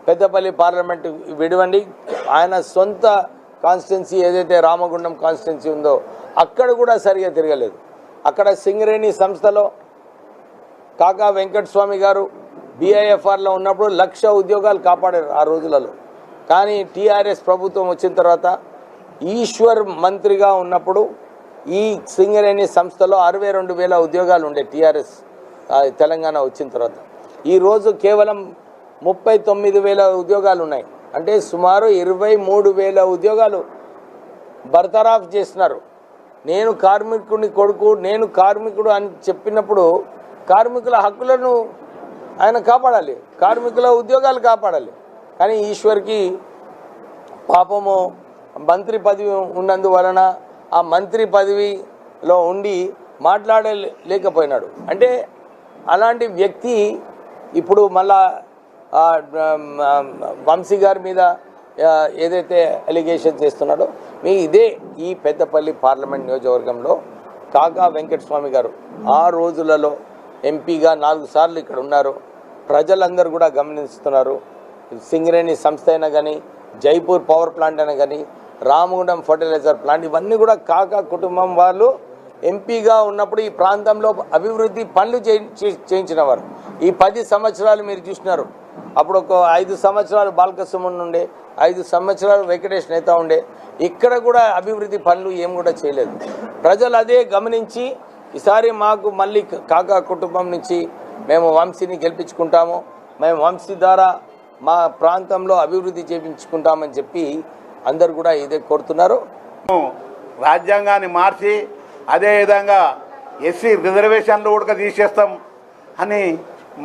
పెద్దపల్లి పార్లమెంటు విడివండి, ఆయన సొంత కాన్స్టిట్యున్సీ ఏదైతే రామగుండం కాన్స్టిట్యున్సీ ఉందో అక్కడ కూడా సరిగా తిరగలేదు. అక్కడ సింగరేణి సంస్థలో కాకా వెంకటస్వామి గారు బీఐఎఫ్ఆర్లో ఉన్నప్పుడు 1,00,000 ఉద్యోగాలు కాపాడారు ఆ రోజులలో. కానీ టీఆర్ఎస్ ప్రభుత్వం వచ్చిన తర్వాత ఈశ్వర్ మంత్రిగా ఉన్నప్పుడు ఈ సింగరేణి సంస్థలో 62,000 ఉద్యోగాలు ఉండే టీఆర్ఎస్ తెలంగాణ వచ్చిన తర్వాత. ఈరోజు కేవలం 39,000 ఉద్యోగాలు ఉన్నాయి. అంటే సుమారు 23,000 ఉద్యోగాలు బర్తరాఫ్ చేస్తున్నారు. నేను కార్మికుని కొడుకు, నేను కార్మికుడు అని చెప్పినప్పుడు కార్మికుల హక్కులను ఆయన కాపాడాలి, కార్మికుల ఉద్యోగాలు కాపాడాలి. కానీ ఈశ్వర్కి పాపము మంత్రి పదవి ఉన్నందువలన ఆ మంత్రి పదవిలో ఉండి మాట్లాడలేకపోయినాడు. అంటే అలాంటి వ్యక్తి ఇప్పుడు మళ్ళా వంశీ గారి మీద ఏదైతే అలిగేషన్ చేస్తున్నాడో, ఇదే ఈ పెద్దపల్లి పార్లమెంట్ నియోజకవర్గంలో కాకా వెంకటస్వామి గారు ఆ రోజులలో ఎంపీగా 4 సార్లు ఇక్కడ ఉన్నారు. ప్రజలందరూ కూడా గమనిస్తున్నారు. సింగరేణి సంస్థ అయినా కానీ, జైపూర్ పవర్ ప్లాంట్ అయినా కానీ, రామగుండం ఫర్టిలైజర్ ప్లాంట్, ఇవన్నీ కూడా కాకా కుటుంబం వాళ్ళు ఎంపీగా ఉన్నప్పుడు ఈ ప్రాంతంలో అభివృద్ధి పనులు చేయించిన వారు. ఈ 10 సంవత్సరాలు మీరు చూసినారు. అప్పుడు ఒక 5 సంవత్సరాలు బాలకృష్ణ ఉండే, 5 సంవత్సరాలు వెంకటేష్ నేత ఉండే. ఇక్కడ కూడా అభివృద్ధి పనులు ఏం కూడా చేయలేదు. ప్రజలు అదే గమనించి ఈసారి మాకు మళ్ళీ కాకా కుటుంబం నుంచి మేము వంశీని గెలిపించుకుంటాము, మేము వంశీ ద్వారా మా ప్రాంతంలో అభివృద్ధి చేయించుకుంటామని చెప్పి అందరు కూడా ఇదే కోరుతున్నారు. రాజ్యాంగాన్ని మార్చి అదేవిధంగా ఎస్సీ రిజర్వేషన్లు కూడా తీసేస్తాం అని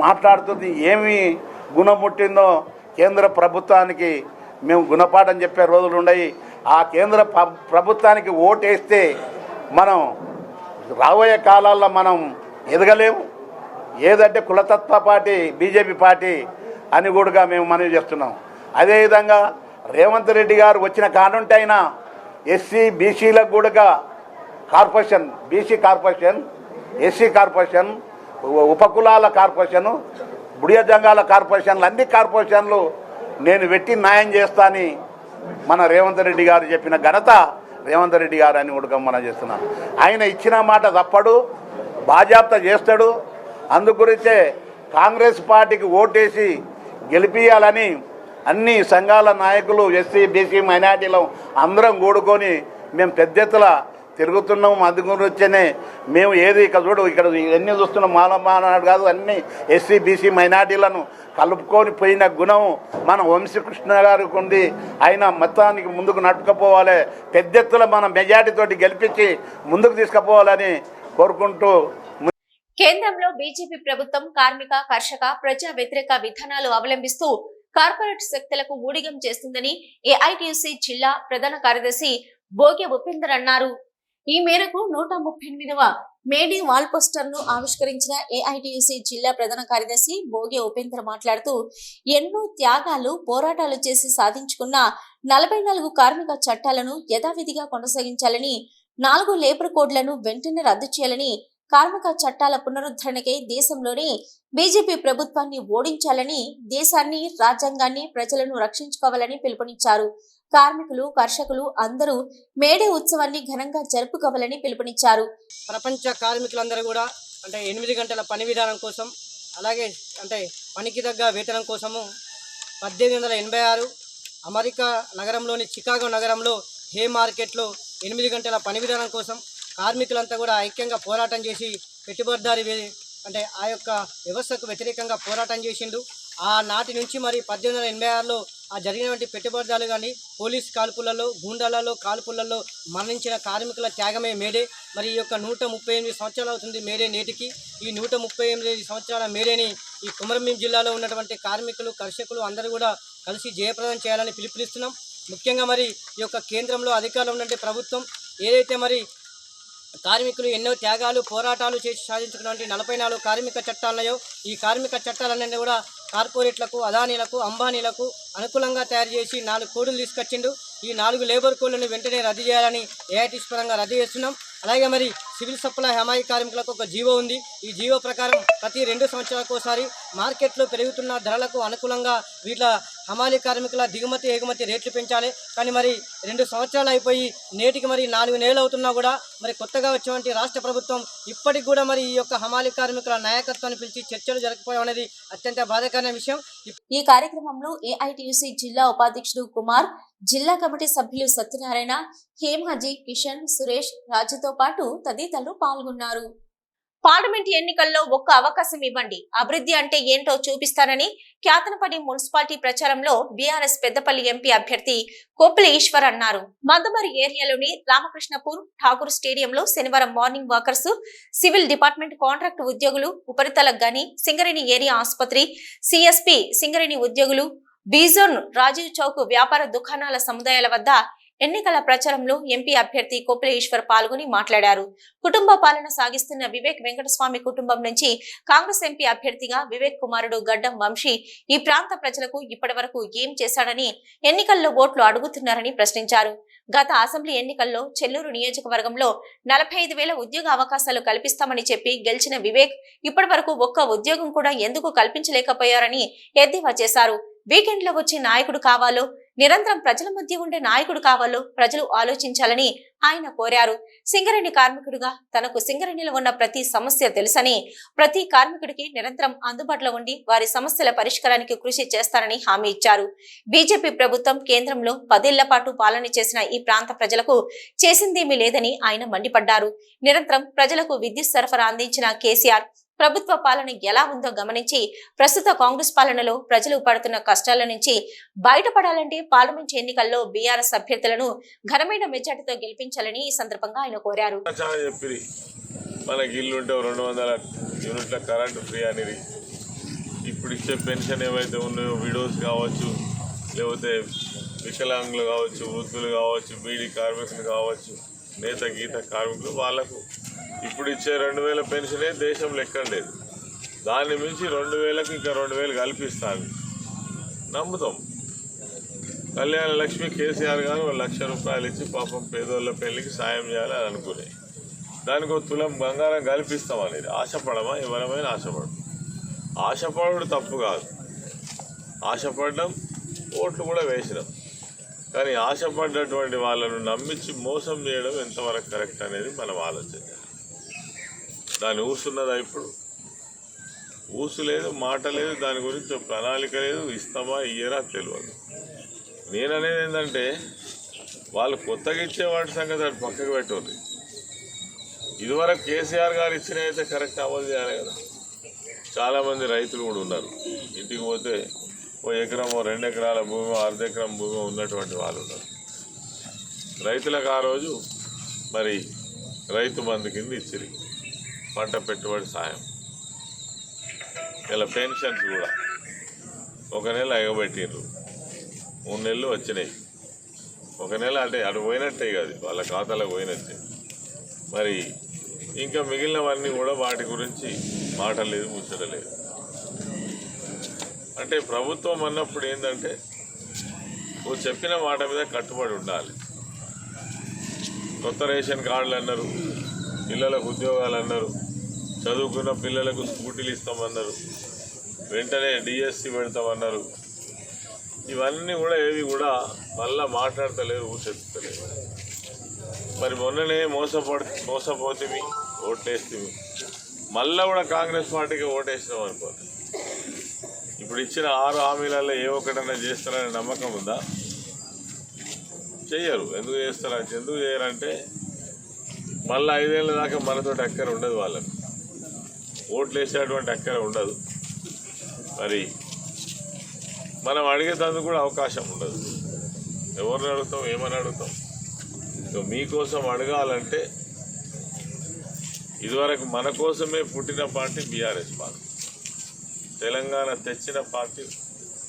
మాట్లాడుతుంది. ఏమి గుణం పుట్టిందో కేంద్ర ప్రభుత్వానికి మేము గుణపాఠం చెప్పే రోజులు ఉన్నాయి. ఆ కేంద్ర ప్రభుత్వానికి ఓటేస్తే మనం రాబోయే కాలాల్లో మనం ఎదగలేము. ఏదంటే కులతత్వ పార్టీ బీజేపీ పార్టీ అని కూడా మేము మనవి చేస్తున్నాం. అదేవిధంగా రేవంత్ రెడ్డి గారు వచ్చిన కానుంటే అయినా ఎస్సీ బీసీలకు కూడా corporation, BC corporation, SC corporation, ఉపకులాల కార్పొరేషను, బుడియ జంగాల కార్పొరేషన్లు, అన్ని కార్పొరేషన్లు నేను పెట్టి న్యాయం చేస్తా అని మన రేవంత్ రెడ్డి గారు చెప్పిన ఘనత రేవంత్ రెడ్డి గారు అని కూడా మనం చేస్తున్నాం. ఆయన ఇచ్చిన మాట తప్పడు, బాజాప్తా చేస్తాడు. అందుగురించే కాంగ్రెస్ పార్టీకి ఓటేసి గెలిపియాలని అన్ని సంఘాల నాయకులు ఎస్సీ బీసీ మైనార్టీలు అందరం కూడుకొని మేము పెద్ద ఎత్తున తిరుగుతున్నాం. అందు గురించనే మేము ఏది ఇక్కడ చూడు ఇక్కడ ఎన్ని చూస్తున్నాం మానాడు కాదు అన్ని ఎస్సీ బీసీ మైనార్టీలను కలుపుకొని పోయిన గుణం మన వంశీకృష్ణ గారికి ఉంది. ఆయన మొత్తానికి ముందుకు నడుపుకపోవాలి, పెద్ద ఎత్తున మన మెజార్టీతోటి గెలిపించి ముందుకు తీసుకుపోవాలని కోరుకుంటూ కేంద్రంలో బీజేపీ ప్రభుత్వం కార్మిక కర్షక ప్రజా వ్యతిరేక విధానాలు అవలంబిస్తూ కార్పొరేట్ శక్తులకు ఊడిగం చేస్తుందని ఏఐటీయూసీ జిల్లా ప్రధాన కార్యదర్శి బోగే ఉపేందర్ అన్నారు. ఈ మేరకు 138వ మేడే వాల్ పోస్టర్ ను ఆవిష్కరించిన ఏఐటీయూసీ జిల్లా ప్రధాన కార్యదర్శి బోగే ఉపేందర్ మాట్లాడుతూ ఎన్నో త్యాగాలు పోరాటాలు చేసి సాధించుకున్న 44 కార్మిక చట్టాలను యథావిధిగా కొనసాగించాలని, 4 లేబర్ కోడ్లను వెంటనే రద్దు చేయాలని, కార్మిక చట్టాల పునరుద్ధరణకై దేశంలోని బీజేపీ ప్రభుత్వాన్ని ఓడించాలని, దేశాన్ని రాజ్యాంగాన్ని ప్రజలను రక్షించుకోవాలని పిలుపునిచ్చారు. కార్మికులు కర్షకులు అందరూ మేడే ఉత్సవాన్ని ఘనంగా జరుపుకోవాలని పిలుపునిచ్చారు. ప్రపంచ కార్మికులందరూ కూడా 8 గంటల పని విధానం కోసం, అలాగే పనికి తగ్గ వేతనం కోసము 1886 అమెరికా నగరంలోని చికాగో నగరంలో హే మార్కెట్లో 8 గంటల పని విధానం కోసం కార్మికులంతా కూడా ఐక్యంగా పోరాటం చేసి పెట్టుబడిదారి ఆ యొక్క వ్యవస్థకు వ్యతిరేకంగా పోరాటం చేసిండు. ఆ నాటి నుంచి మరి 1886లో ఆ జరిగినటువంటి పెట్టుబడిదారులు కానీ పోలీస్ కాల్పులలో, గూండాలలో కాల్పులలో మరణించిన కార్మికుల త్యాగమే మేడే. మరి ఈ యొక్క 138 సంవత్సరాలు అవుతుంది మేడే నేటికి. ఈ 138 సంవత్సరాల మేడేని ఈ కొమరంభీం జిల్లాలో ఉన్నటువంటి కార్మికులు కర్షకులు అందరూ కూడా కలిసి జయప్రదం చేయాలని పిలుపునిస్తున్నాం. ముఖ్యంగా మరి ఈ యొక్క కేంద్రంలో అధికారంలో ఉన్నటువంటి ప్రభుత్వం ఏదైతే మరి కార్మికులు ఎన్నో త్యాగాలు పోరాటాలు చేసి సాధించుకున్నటువంటి 44 కార్మిక చట్టాలున్నాయో ఈ కార్మిక చట్టాలన్నీ కూడా కార్పొరేట్లకు, అదానీలకు, అంబానీలకు అనుకూలంగా తయారు చేసి 4 కోడ్లు తీసుకొచ్చిండు. ఈ 4 లేబర్ కోడ్లను వెంటనే రద్దు చేయాలని ఏఐటీసీ పరంగా రద్దు చేస్తున్నాం. అలాగే మరి సివిల్ సప్లై హమాయి కార్మికులకు ఒక జీవో ఉంది. ఈ జీవో ప్రకారం ప్రతి 2 సంవత్సరాలకు ఒకసారి మార్కెట్లో పెరుగుతున్న ధరలకు అనుకూలంగా వీళ్ళ హమాలి కార్మికుల దిగుమతి ఎగుమతి రేట్లు పెంచాలి. కానీ మరి 2 సంవత్సరాలు అయిపోయి నేటికి మరి 4 నెలలు అవుతున్నా కూడా మరి కొత్తగా వచ్చినటువంటి రాష్ట్ర ప్రభుత్వం ఇప్పటికి కూడా మరి ఈ యొక్క హమాలి కార్మికుల నాయకత్వాన్ని పిలిచి చర్చలు జరగకపోవడం అనేది అత్యంత బాధాకరమైన విషయం. ఈ కార్యక్రమంలో ఏఐటీయూసీ జిల్లా ఉపాధ్యక్షుడు కుమార్, జిల్లా కమిటీ సభ్యులు సత్యనారాయణ, హేమాజీ, కిషన్, సురేష్, రాజుతో పాటు తదితరులు పాల్గొన్నారు. పార్లమెంట్ ఎన్నికల్లో ఒక్క అవకాశం ఇవ్వండి, అభివృద్ధి అంటే ఏంటో చూపిస్తానని క్యాతనపల్లి మున్సిపాలిటీ ప్రచారంలో బీఆర్ఎస్ పెద్దపల్లి ఎంపీ అభ్యర్థి కొప్పుల ఈశ్వర్ అన్నారు. మందమరి ఏరియాలోని రామకృష్ణపూర్ ఠాగూర్ స్టేడియంలో శనివారం morning walkers, civil department contract ఉద్యోగులు, ఉపరితల గని, సింగరేణి ఏరియా ఆసుపత్రి, సిఎస్పి సింగరేణి ఉద్యోగులు, బీజోన్, రాజీవ్ చౌక్ వ్యాపార దుకాణాల సముదాయాల వద్ద ఎన్నికల ప్రచారంలో ఎంపీ అభ్యర్థి కొప్పుల ఈశ్వర్ పాల్గొని మాట్లాడారు. కుటుంబ పాలన సాగిస్తున్న వివేక్ వెంకటస్వామి కుటుంబం నుంచి కాంగ్రెస్ ఎంపీ అభ్యర్థిగా వివేక్ కుమారుడు గడ్డం వంశీ ఈ ప్రాంత ప్రజలకు ఇప్పటి వరకు ఏం చేశాడని ఎన్నికల్లో ఓట్లు అడుగుతున్నారని ప్రశ్నించారు. గత అసెంబ్లీ ఎన్నికల్లో చెల్లూరు నియోజకవర్గంలో 45,000 ఉద్యోగ అవకాశాలు కల్పిస్తామని చెప్పి గెలిచిన వివేక్ ఇప్పటి వరకు ఒక్క ఉద్యోగం కూడా ఎందుకు కల్పించలేకపోయారని ఎద్దేవా చేశారు. వీకెండ్ లో వచ్చే నాయకుడు కావాలో, నిరంతరం ప్రజల మధ్య ఉండే నాయకుడు కావాలో ప్రజలు ఆలోచించాలని ఆయన కోరారు. సింగరేణి కార్మికుడిగా తనకు సింగరేణిలో ఉన్న ప్రతి సమస్య తెలుసని, ప్రతి కార్మికుడికి నిరంతరం అందుబాటులో ఉండి వారి సమస్యల పరిష్కారానికి కృషి చేస్తారని హామీ ఇచ్చారు. బీజేపీ ప్రభుత్వం కేంద్రంలో 10 ఏళ్ల పాటు పాలన చేసిన ఈ ప్రాంత ప్రజలకు చేసిందేమీ లేదని ఆయన మండిపడ్డారు. నిరంతరం ప్రజలకు విద్యుత్ సరఫరా అందించిన కేసీఆర్ ప్రభుత్వ పాలన ఎలా ఉందో గమనించి ప్రస్తుత కాంగ్రెస్ పాలనలో ప్రజలు పడుతున్న కష్టాల నుంచి బయటపడాలంటే పార్లమెంట్ ఎన్నికల్లో బీఆర్ఎస్ అభ్యర్థులను ఘనమైన మెజార్టీతో గెలిపించాలని ఈ సందర్భంగా ఆయన కోరారు. మనకి ఇల్లు ఉంటే 200 యూనిట్ల కరెంటు ఫ్రీ అనేది, ఇప్పుడు ఇచ్చే పెన్షన్ ఏవైతే ఉన్నాయో విడోస్ కావచ్చు, లేకపోతే వికలాంగులు కావచ్చు, వృద్ధులు కావచ్చు, బీడీ కార్మికులు కావచ్చు, నేత గీత కార్మికులు, వాళ్ళకు ఇప్పుడు ఇచ్చే 2,000 పెన్షనే దేశంలో ఎక్కడ లేదు. దాన్ని మించి 2,000కి ఇంకా 2,000 కల్పిస్తాను నమ్ముతాం. కళ్యాణ లక్ష్మి కేసీఆర్ గారు 1,00,000 రూపాయలు ఇచ్చి పాపం పేదోళ్ళ పెళ్లికి సాయం చేయాలి అని అనుకునే దానికి 1 తులం బంగారం కల్పిస్తాం అనేది ఆశపడమా? ఎవరమైనా ఆశపడడం. ఆశపడడం తప్పు కాదు, ఆశపడడం ఓట్లు కూడా వేసినాం. కానీ ఆశపడ్డటువంటి వాళ్ళను నమ్మించి మోసం చేయడం ఎంతవరకు కరెక్ట్ అనేది మనం ఆలోచించాలి. దాన్ని ఊస్తున్నదా? ఇప్పుడు ఊసు లేదు, మాట లేదు, దాని గురించి ప్రణాళిక లేదు, ఇస్తామా ఇయ్యరా తెలియదు. నేననేది ఏంటంటే వాళ్ళు కొత్తగా ఇచ్చే వాటి సంగతి అది పక్కకు పెట్టండి. ఇదివరకు కేసీఆర్ గారు ఇచ్చినవి అయితే కరెక్ట్ అమలు చేయాలి కదా. చాలామంది రైతులు కూడా ఉన్నారు, ఇంటికి పోతే ఓ ఎకరమో 2 ఎకరాల భూమి, అర్ధ ఎకరం భూమి ఉన్నటువంటి వాళ్ళు ఉన్నారు. రైతులకు ఆ రోజు మరి రైతు బంధు కింద ఇచ్చిరి, పంట పెట్టుబడి సాయం, ఇలా పెన్షన్స్ కూడా 1 నెల ఎగబెట్టిండ్రు, 3 నెలలు వచ్చినాయి. 1 నెల అంటే అటు పోయినట్టే కాదు, వాళ్ళ ఖాతాలకు పోయినట్టే. మరి ఇంకా మిగిలినవన్నీ కూడా వాటి గురించి మాట లేదు, ముచ్చట లేదు. అంటే ప్రభుత్వం అన్నప్పుడు ఏంటంటే నువ్వు చెప్పిన మాట మీద కట్టుబడి ఉండాలి. కొత్త రేషన్ కార్డులు అన్నారు, పిల్లలకు ఉద్యోగాలు అన్నారు, చదువుకున్న పిల్లలకు స్కూటీలు ఇస్తామన్నారు, వెంటనే డిఎస్సి పెడతామన్నారు. ఇవన్నీ కూడా ఏవి కూడా మళ్ళా మాట్లాడతలేరు, ఊసెత్తలేరు. మరి మొన్ననే మోసపోతుంది, ఓట్లేస్తుంది, మళ్ళీ కూడా కాంగ్రెస్ పార్టీకి ఓటేసినాం అనుకోండి. ఇప్పుడు ఇచ్చిన 6 హామీలలో ఏ ఒక్కటన్నా చేస్తారనే నమ్మకం ఉందా? చెయ్యరు. ఎందుకు చేస్తారంటే, ఎందుకు చేయరంటే మళ్ళీ 5 ఏళ్ళ దాకా మనతో అక్కర ఉండదు, వాళ్ళకు ఓట్లు వేసేటువంటి అక్కర ఉండదు. మరి మనం అడిగేందుకు కూడా అవకాశం ఉండదు. ఎవరిని అడుగుతాం, ఏమని అడుగుతాం? మీకోసం అడగాలంటే ఇదివరకు మన కోసమే పుట్టిన పార్టీ బీఆర్ఎస్ పార్టీ, తెలంగాణ తెచ్చిన పార్టీ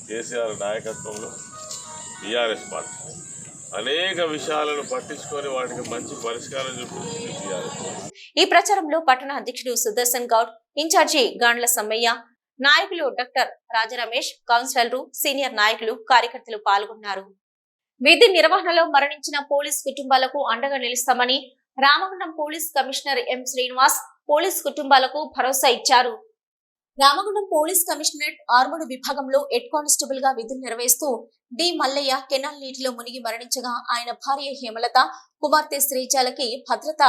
కేసీఆర్ నాయకత్వంలో బీఆర్ఎస్ పార్టీ. అనేక విషయాలను పట్టించుకొని వాటికి మంచి పరిష్కారం చూపించింది బీఆర్ఎస్. ఈ ప్రచారంలో పట్టణ అధ్యక్షుడు సుదర్శన్ గౌడ్, ఇన్ఛార్జి గాండ్ల సమ్మయ్య, నాయకులు డాక్టర్ రాజరమేష్, కౌన్సిలర్లు, సీనియర్ నాయకులు, కార్యకర్తలు పాల్గొన్నారు. విధి నిర్వహణలో మరణించిన పోలీస్ కుటుంబాలకు అండగా నిలుస్తామని Ramagundam police commissioner M Srinivas police కుటుంబాలకు భరోసా ఇచ్చారు. రామగుండం పోలీస్ కమిషనరేట్ ఆర్మూడు విభాగంలో హెడ్ కానిస్టేబుల్ గా విధులు నిర్వహిస్తూ డి మల్లయ్య కెనాల్ నీటిలో మునిగి మరణించగా ఆయన భార్య హేమలత, కుమార్తె శ్రీజాలకి భద్రత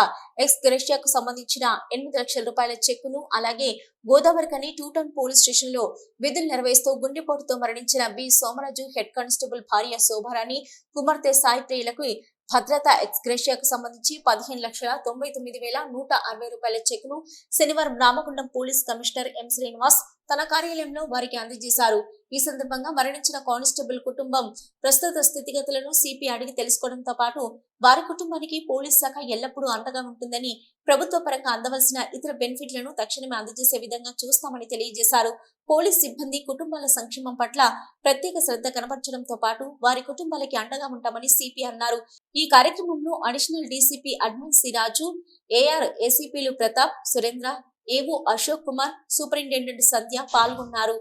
ఎక్స్ గ్రేషియాకు సంబంధించిన 8 లక్షల రూపాయల చెక్కును, అలాగే గోదావరికని 2 టౌన్ పోలీస్ స్టేషన్ లో విధులు నిర్వహిస్తూ గుండెపోటుతో మరణించిన బి సోమరాజు హెడ్ కానిస్టేబుల్ భార్య శోభారాణి, కుమార్తె సాయి ప్రియులకు భద్రత ఎక్స్ గ్రేషియాకు సంబంధించి 15,99,160 రూపాయల చెక్కును శనివారం Ramagundam police commissioner M Srinivas తన కార్యాలయంలో వారికి అందజేశారు. ఈ సందర్భంగా మరణించిన కానిస్టేబుల్ కుటుంబం ప్రస్తుత స్థితిగతులను సిపి అడిగి తెలుసుకోవడంతో పాటు వారి కుటుంబానికి పోలీస్ శాఖ ఎల్లప్పుడూ అండగా ఉంటుందని, ప్రభుత్వ పరంగా అందవలసిన ఇతర బెనిఫిట్లను తక్షణమే అందజేసే విధంగా చూస్తామని తెలియజేశారు. పోలీస్ సిబ్బంది కుటుంబాల సంక్షేమం పట్ల ప్రత్యేక శ్రద్ధ కనబర్చడంతో పాటు వారి కుటుంబాలకి అండగా ఉంటామని సిపి అన్నారు. ఈ కార్యక్రమంలో అడిషనల్ డీసీపీ అడ్మిన్ సి రాజు, ఏఆర్ ఏసీపీలు ప్రతాప్, సురేంద్ర, ఏవో అశోక్ కుమార్, సూపరింటెండెంట్ సంధ్య పాల్గొన్నారు.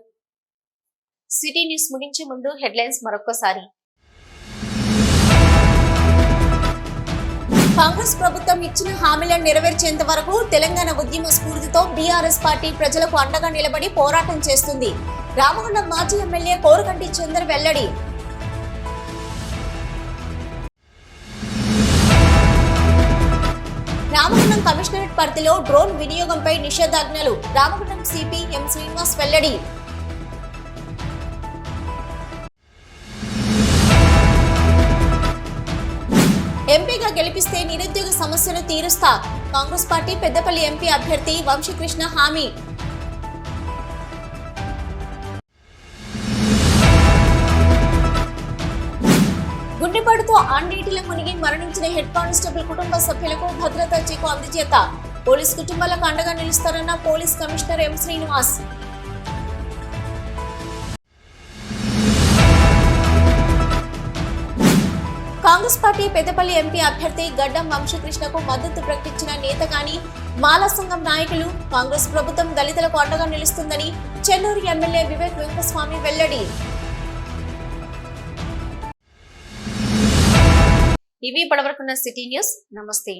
సిటీ న్యూస్ ముగించే ముందు హెడ్లైన్స్ మరొకసారి. కాంగ్రెస్ ప్రభుత్వం ఇచ్చిన హామీలను నెరవేర్చేంత వరకు తెలంగాణ ఉద్యమ స్ఫూర్తితో బీఆర్ఎస్ పార్టీ ప్రజలకు అండగా నిలబడి పోరాటం చేస్తుంది. రామగుండం మాజీ ఎమ్మెల్యే కోరకంటి చందర్ వెల్లడి. రామగుండం కమిషనరేట్ పరిధిలో డ్రోన్ వినియోగంపై నిషేధాజ్ఞలు, రామగుండం సిపి ఎం శ్రీనివాస్ వెల్లడి. ఎంపీగా గెలిపిస్తే నిరుద్యోగ సమస్యను తీరుస్తా, కాంగ్రెస్ పార్టీ పెద్దపల్లి ఎంపీ అభ్యర్థి వంశీకృష్ణ హామీ. గుండెపోటుతో అన్నిటిలో మునిగి మరణించిన హెడ్ కానిస్టేబుల్ కుటుంబ సభ్యులకు భద్రతా చెక్కు అందజేత, పోలీస్ కుటుంబాలకు అండగా నిలుస్తారన్న police commissioner M Srinivas. Congress party Peddapalli MP అభ్యర్థి గడ్డం వంశీకృష్ణకు మద్దతు ప్రకటించిన నేత కానీ మాలా సంఘం నాయకులు, కాంగ్రెస్ ప్రభుత్వం దళితులకు అండగా నిలుస్తుందని చెన్నూరు ఎమ్మెల్యే వివేక్ వెంకటస్వామి వెల్లడి. ఇవి ఇప్పటివరకున్న సిటీ న్యూస్. నమస్తే.